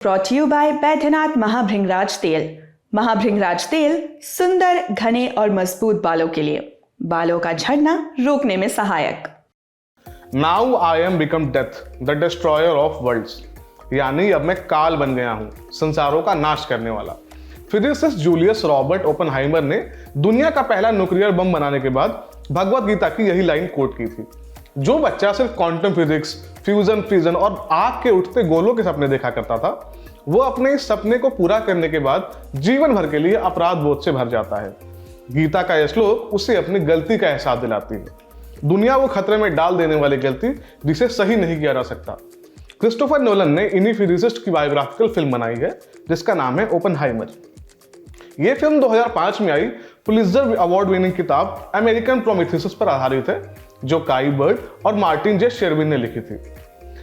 Brought to you by Baidyanath महाभृंगराज तेल। महाभृंगराज तेल सुंदर, घने और मजबूत बालों के लिए, बालों का झड़ना रोकने में सहायक। Now I am become death, the destroyer of worlds। यानी अब मैं काल बन गया हूँ, संसारों का नाश करने वाला। फिजिसिस्ट जूलियस रॉबर्ट ओपेनहाइमर ने दुनिया का पहला न्यूक्लियर बम बनाने के बाद भगवत गीता की यही लाइन कोट की थी। जो बच्चा सिर्फ क्वांटम फिजिक्स, फ्यूजन, फिजन और आग के उठते गोलों के सपने देखा करता था, वो अपने इस सपने को पूरा करने के बाद जीवन भर के लिए अपराध बोध से भर जाता है। गीता का यह श्लोक उसे अपनी गलती का एहसास दिलाती है, दुनिया वो खतरे में डाल देने वाली गलती जिसे सही नहीं किया जा सकता। क्रिस्टोफर नोलन ने इन्हीं फिजिसिस्ट की बायोग्राफिकल फिल्म बनाई है जिसका नाम है ओपेनहाइमर। ये फिल्म 2005 में आई पुलित्जर अवार्ड विनिंग किताब अमेरिकन प्रोमेथेउस पर आधारित है, जो काई बर्ड और मार्टिन जे शेरविन ने लिखी थी।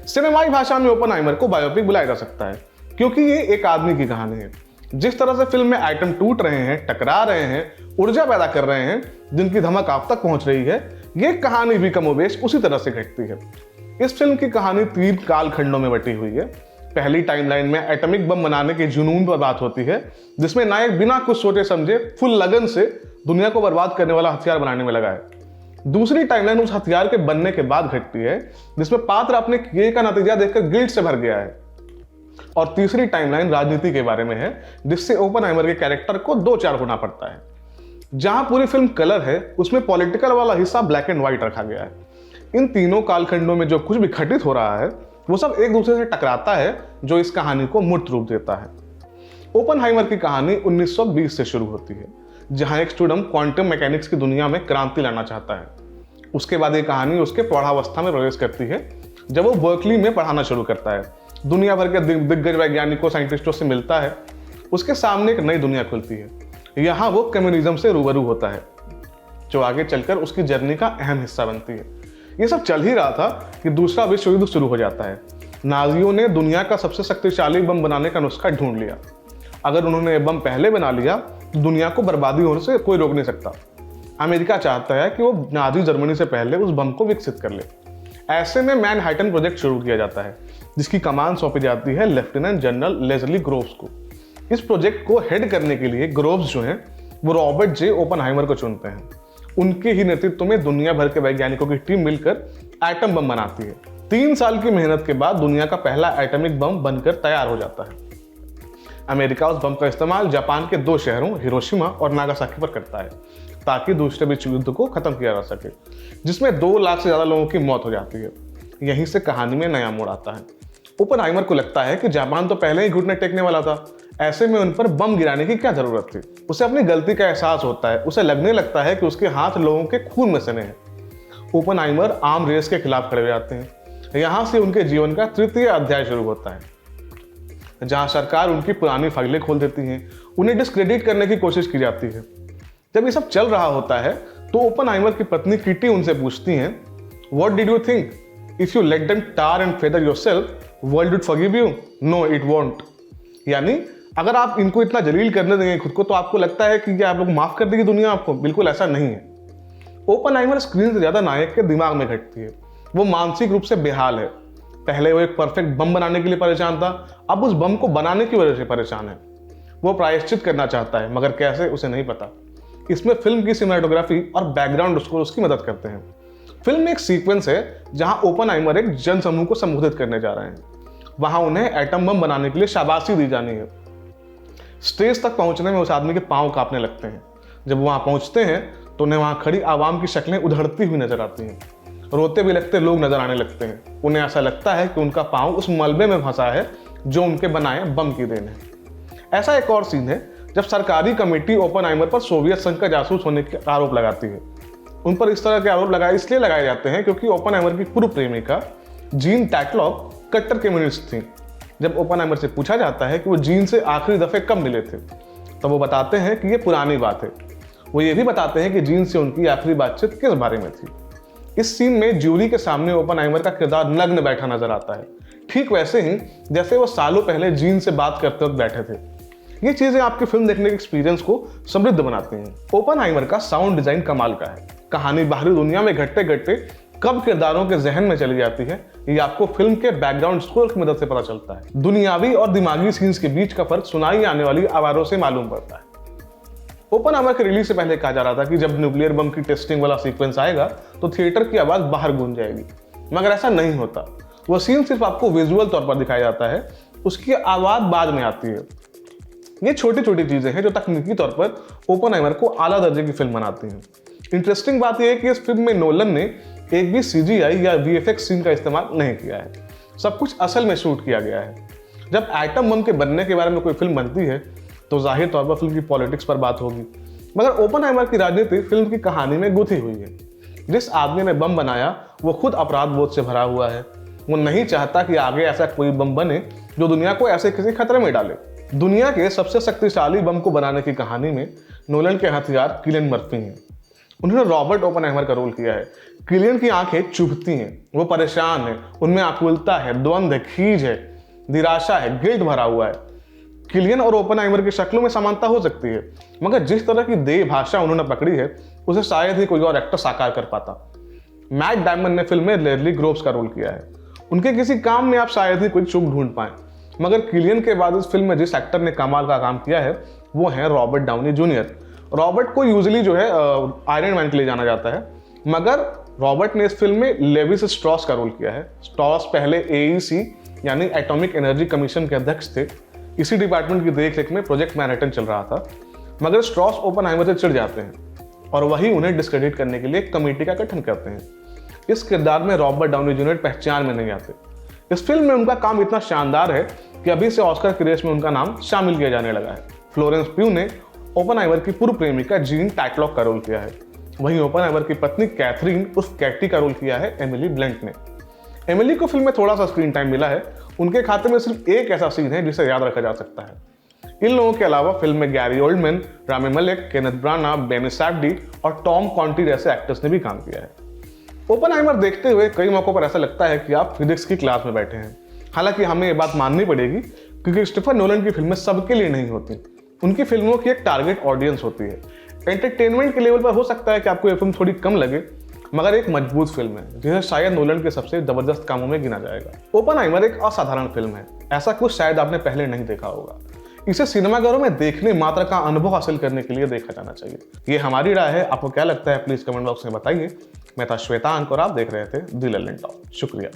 सिनेमाई भाषा में ओपेनहाइमर को बायोपिक बुलाया जा सकता है क्योंकि ये एक आदमी की कहानी है। जिस तरह से फिल्म में आइटम टूट रहे हैं, टकरा रहे हैं, ऊर्जा पैदा कर रहे हैं, जिनकी धमक आप तक पहुंच रही है, ये कहानी भी कमोबेश उसी तरह से घटती है। इस फिल्म की कहानी 3 कालखंडों में बटी हुई है। पहली टाइमलाइन में एटॉमिक बम बनाने के जुनून पर बात होती है, जिसमें नायक बिना कुछ सोचे समझे फुल लगन से दुनिया को बर्बाद करने वाला हथियार बनाने में लगा है। दूसरी टाइमलाइन उस हथियार के बनने के बाद घटती है, जिसमें पात्र अपने किए का नतीजा देखकर गिल्ट से भर गया है। और तीसरी टाइमलाइन राजनीति के बारे में है, जिससे ओपेनहाइमर के कैरेक्टर को 2-4 होना पड़ता है। जहां पूरी फिल्म कलर है, उसमें पॉलिटिकल वाला हिस्सा ब्लैक एंड व्हाइट रखा गया है। इन तीनों कालखंडों में जो कुछ भी घटित हो रहा है, वो सब एक दूसरे से टकराता है, जो इस कहानी को मूर्त रूप देता है। ओपेनहाइमर की कहानी 1920 से शुरू होती है, जहां एक स्टूडेंट क्वांटम मैकेनिक्स की दुनिया में क्रांति लाना चाहता है। उसके बाद ये कहानी उसके प्रौढ़ावस्था में प्रवेश करती है, जब वो बर्कली में पढ़ाना शुरू करता है। दुनिया भर के दिग्गज वैज्ञानिकों, साइंटिस्टों से मिलता है। उसके सामने एक नई दुनिया खुलती है। यहाँ वो कम्युनिज्म से रूबरू होता है, जो आगे चलकर उसकी जर्नी का अहम हिस्सा बनती है। ये सब चल ही रहा था कि दूसरा विश्व युद्ध शुरू हो जाता है। नाजियों ने दुनिया का सबसे शक्तिशाली बम बनाने का नुस्खा ढूंढ लिया। अगर उन्होंने ये बम पहले बना लिया तो दुनिया को बर्बादी होने से कोई रोक नहीं सकता। अमेरिका चाहता है कि वो नाजी जर्मनी से पहले उस बम को विकसित कर ले। ऐसे में मैनहट्टन प्रोजेक्ट शुरू किया जाता है, जिसकी कमान सौंपी जाती है लेफ्टिनेंट जनरल लेस्ली ग्रोव्स को। इस प्रोजेक्ट को हेड करने के लिए ग्रोव्स जो हैं, वो रॉबर्ट जे ओपेनहाइमर को चुनते हैं। उनके ही नेतृत्व में दुनिया भर के वैज्ञानिकों की टीम मिलकर एटम बम बनाती है। 3 साल की मेहनत के बाद दुनिया का पहला एटॉमिक बम बनकर तैयार हो जाता है। अमेरिका उस बम का इस्तेमाल जापान के 2 शहरों हिरोशिमा और नागासाकी पर करता है, ताकि दूसरे विश्व युद्ध को खत्म किया जा सके, जिसमें 2 लाख से ज्यादा लोगों की मौत हो जाती है। यहीं से कहानी में नया मोड़ आता है। ओपेनहाइमर को लगता है कि जापान तो पहले ही घुटने टेकने वाला था, ऐसे में उन पर बम गिराने की क्या जरूरत थी। उसे अपनी गलती का एहसास होता है। उसे लगने लगता है कि उसके हाथ लोगों के खून में सने हैं। ओपेनहाइमर आर्म रेस के खिलाफ खड़े हो जाते हैं। यहाँ से उनके जीवन का 3य अध्याय शुरू होता है, जहाँ सरकार उनकी पुरानी फाइलें खोल देती है, उन्हें डिस्क्रेडिट करने की कोशिश की जाती है। जब ये सब चल रहा होता है तो ओपेनहाइमर की पत्नी किटी उनसे पूछती हैं, what did you think? If you let them tar and feather yourself, world would forgive you? No it won't. यानी अगर आप इनको इतना जलील करने देंगे खुद को, तो आपको लगता है कि आप लोग माफ कर देगी दुनिया आपको? बिल्कुल ऐसा नहीं है। ओपेनहाइमर स्क्रीन से ज्यादा नायक के दिमाग में घटती है। वो मानसिक रूप से बेहाल है। पहले वो एक परफेक्ट बम बनाने के लिए परेशान था, अब उस बम को बनाने की वजह से परेशान है। वो प्रायश्चित करना चाहता है, मगर कैसे उसे नहीं पता। इसमें फिल्म की सिनेमेटोग्राफी और बैकग्राउंड स्कोर उसकी मदद करते हैं। फिल्म में एक सीक्वेंस है जहां ओपेनहाइमर एक जन समूह को संबोधित करने जा रहे हैं। वहां उन्हें एटम बम बनाने के लिए शाबाशी दी जानी है। स्टेज तक पहुंचने में उस आदमी के पांव कांपने लगते हैं। जब वहां पहुंचते हैं तो उन्हें वहां खड़ी आवाम की शक्लें उधड़ती हुई नजर आती हैं। रोते भी लगते लोग नजर आने लगते हैं। उन्हें ऐसा लगता है कि उनका पांव उस मलबे में फंसा है जो उनके बनाए बम की देन है। ऐसा एक और सीन है जब सरकारी कमेटी ओपेनहाइमर पर सोवियत संघ का जासूस होने के आरोप लगाती है। उन पर इस तरह के आरोप इसलिए लगाए जाते हैं क्योंकि ओपेनहाइमर की पूर्व प्रेमिका जीन टैटलॉक कट्टर कम्युनिस्ट थी। जब ओपेनहाइमर से पूछा जाता है कि वो जीन से आखिरी दफे कब मिले थे, तो वो बताते हैं कि ये पुरानी बात है। वो ये भी बताते हैं कि जीन से उनकी आखिरी बातचीत किस बारे में थी। इस सीन में ज्यूरी के सामने ओपेनहाइमर का किरदार नग्न बैठा नजर आता है, ठीक वैसे ही जैसे वो सालों पहले जीन से बात करते वक्त बैठे थे। ये चीजें आपके फिल्म देखने के एक्सपीरियंस को समृद्ध बनाती हैं। ओपेनहाइमर का साउंड डिजाइन कमाल का है। कहानी बाहरी दुनिया में घटते घटते कब किरदारों के जहन में चली जाती है, ये आपको फिल्म के बैकग्राउंड स्कोर की मदद से पता चलता है। दुनियावी और दिमागी सीन्स के बीच का फर्क सुनाई आने वाली आवाज़ों से मालूम पड़ता है। ओपनहाइमर के रिलीज से पहले कहा जा रहा था कि जब न्यूक्लियर बम की टेस्टिंग वाला सीक्वेंस आएगा तो थिएटर की आवाज़ बाहर गूंज जाएगी, मगर ऐसा नहीं होता। वो सीन सिर्फ आपको विजुअल तौर पर दिखाया जाता है, उसकी आवाज़ बाद में आती है। ये छोटी छोटी चीज़ें हैं जो तकनीकी तौर पर ओपनहाइमर को आला दर्जे की फिल्म बनाती हैं। इंटरेस्टिंग बात यह है कि इस फिल्म में नोलन ने एक भी CGI या VFX सीन का इस्तेमाल नहीं किया है, सब कुछ असल में शूट किया गया है। जब एटम बम के बनने के बारे में कोई फिल्म बनती है तो जाहिर तौर पर फिल्म की पॉलिटिक्स पर बात होगी, मगर ओपनहाइमर की राजनीति फिल्म की कहानी में गुथी हुई है। जिस आदमी ने बम बनाया वो खुद अपराध बोध से भरा हुआ है। वो नहीं चाहता कि आगे ऐसा कोई बम बने जो दुनिया को ऐसे किसी खतरे में डाले। दुनिया के सबसे शक्तिशाली बम को बनाने की कहानी में नोलन के हथियार किलियन मर्फी हैं। उन्होंने रॉबर्ट ओपनहाइमर का रोल किया है। किलियन की आंखें चुभती हैं, वो परेशान है, उनमें आकुलता है, द्वंद्व है, खीज है, निराशा है, गिल्ट भरा हुआ है। किलियन और ओपनहाइमर की शक्लों में समानता हो सकती है, मगर जिस तरह की देह भाषा उन्होंने पकड़ी है उसे शायद ही कोई और एक्टर साकार कर पाता। मैट डायमंड ने फिल्म में लेस्ली ग्रोव्स का रोल किया है। उनके किसी काम में आप शायद ही कोई चूक ढूंढ पाएं, मगर किलियन के बाद इस फिल्म में जिस एक्टर ने कमाल का काम किया है वो है रॉबर्ट डाउनी जूनियर। रॉबर्ट को यूजुअली जो है आयरन मैन के लिए जाना जाता है, मगर रॉबर्ट ने इस फिल्म में लेविस स्ट्रॉस का रोल किया है। स्ट्रॉस पहले AEC यानी एटॉमिक एनर्जी कमीशन के अध्यक्ष थे। इसी डिपार्टमेंट की देखरेख में प्रोजेक्ट मैनहट्टन चल रहा था, मगर स्ट्रॉस ओपनहाइमर से चिढ़ जाते हैं और वही उन्हें डिस्क्रेडिट करने के लिए एक कमेटी का गठन करते हैं। इस किरदार में रॉबर्ट डाउनी जूनियर पहचान में नहीं आते। इस फिल्म में उनका काम इतना शानदार है कि अभी से ऑस्कर की रेस में उनका नाम शामिल किया जाने लगा है। फ्लोरेंस प्यू ने ओपनहाइमर की पूर्व प्रेमिका जीन टैटलॉक का रोल किया है। वहीं ओपनहाइमर की पत्नी कैथरीन उस कैटी का रोल किया है एमिली ब्लंट ने। एमिली को फिल्म में थोड़ा सा स्क्रीन टाइम मिला है। उनके खाते में सिर्फ एक ऐसा सीन है जिसे याद रखा जा सकता है। इन लोगों के अलावा फिल्म में Gary Oldman, Rami Malek, Kenneth Branagh, Benny Safdie और टॉम कॉन्टी जैसे एक्टर्स ने भी काम किया है। ओपनहाइमर देखते हुए कई मौकों पर ऐसा लगता है कि आप फिजिक्स की क्लास में बैठे हैं। हालांकि हमें ये बात माननी पड़ेगी कि क्रिस्टोफर नोलन की फिल्में सबके लिए नहीं होती। उनकी फिल्मों की एक टारगेट ऑडियंस होती है। एंटरटेनमेंट के लेवल पर हो सकता है कि आपको ये फिल्म थोड़ी कम लगे, मगर एक मजबूत फिल्म है जिसे शायद नोलन के सबसे जबरदस्त कामों में गिना जाएगा। ओपनहाइमर एक असाधारण फिल्म है, ऐसा कुछ शायद आपने पहले नहीं देखा होगा। इसे सिनेमाघरों में देखने मात्र का अनुभव हासिल करने के लिए देखा जाना चाहिए। ये हमारी राय है, आपको क्या लगता है प्लीज कमेंट बॉक्स में बताइए। मैं था श्वेतांक और आप देख रहे थे द लल्लन टॉक। शुक्रिया।